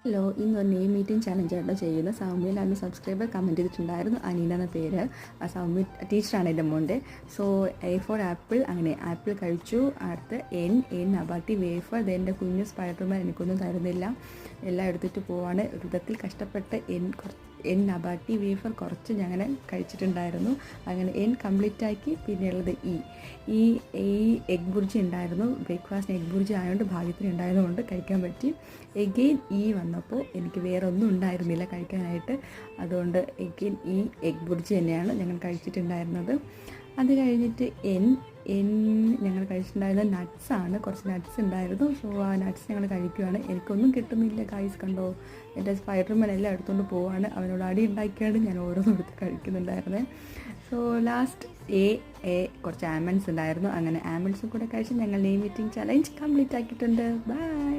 Hello, ഇന്നൊരു name meeting ചലഞ്ചായിട്ട് ചെയ്യുന്ന സൗമ്യയിൽ അന്ന് സബ്സ്ക്രൈബർ കമൻറ്റ് ചെയ്തിട്ടുണ്ടായിരുന്നു. അനീന എന്ന പേര്. സൗമ്യ ടീച്ചറാണ് എൻ്റെ മോൻ്റെ. സോ എ ഫോർ ആപ്പിൾ, അങ്ങനെ ആപ്പിൾ കഴിച്ചു. അടുത്ത് എൻ അബാട്ടി വേഫർ. ഇത് എൻ്റെ കുഞ്ഞ് സ്പൈഡർമാൻ എനിക്കൊന്നും തരുന്നില്ല, എല്ലാം എടുത്തിട്ട് പോവാണ്. ഒരു വിധത്തിൽ കഷ്ടപ്പെട്ട് എൻ അബാട്ടി വേഫർ കുറച്ച് ഞങ്ങൾ കഴിച്ചിട്ടുണ്ടായിരുന്നു. അങ്ങനെ എൻ കംപ്ലീറ്റ് ആക്കി. പിന്നെയുള്ളത് ഈ എഗ് ബുർജി ഉണ്ടായിരുന്നു. ബ്രേക്ക്ഫാസ്റ്റിന് എഗ് ബുർജി ആയതുകൊണ്ട് ഭാഗ്യത്തിന് ഉണ്ടായതുകൊണ്ട് കഴിക്കാൻ പറ്റി. എഗെയിൻ വന്നപ്പോൾ എനിക്ക് വേറെ ഒന്നും ഉണ്ടായിരുന്നില്ല കഴിക്കാനായിട്ട്. അതുകൊണ്ട് എഗെയിൻ എഗ് ബുർജി തന്നെയാണ് ഞങ്ങൾ കഴിച്ചിട്ടുണ്ടായിരുന്നത്. അത് കഴിഞ്ഞിട്ട് ഞങ്ങൾ കഴിച്ചിട്ടുണ്ടായിരുന്നത് നട്ട്സാണ്. കുറച്ച് നട്ട്സ് ഉണ്ടായിരുന്നു. സോ ആ നട്ട്സ് ഞങ്ങൾ കഴിക്കുകയാണ്. എനിക്കൊന്നും കിട്ടുന്നില്ല ഗായ്സ്, കണ്ടോ, എൻ്റെ സ്പൈഡർമാൻ എല്ലാം എടുത്തുകൊണ്ട് പോവാണ്. അവനോട് അടി ഉണ്ടാക്കിയാണ് ഞാൻ ഓരോന്നും എടുത്ത് കഴിക്കുന്നുണ്ടായിരുന്നത്. സോ ലാസ്റ്റ് കുറച്ച് ആൽമണ്ട്സ് ഉണ്ടായിരുന്നു. അങ്ങനെ ആൽമണ്ട്സും കൂടെ കഴിച്ച് ഞങ്ങൾ നെയിം മീറ്റിംഗ് ചലഞ്ച് കംപ്ലീറ്റ് ആക്കിയിട്ടുണ്ട്. ബൈ.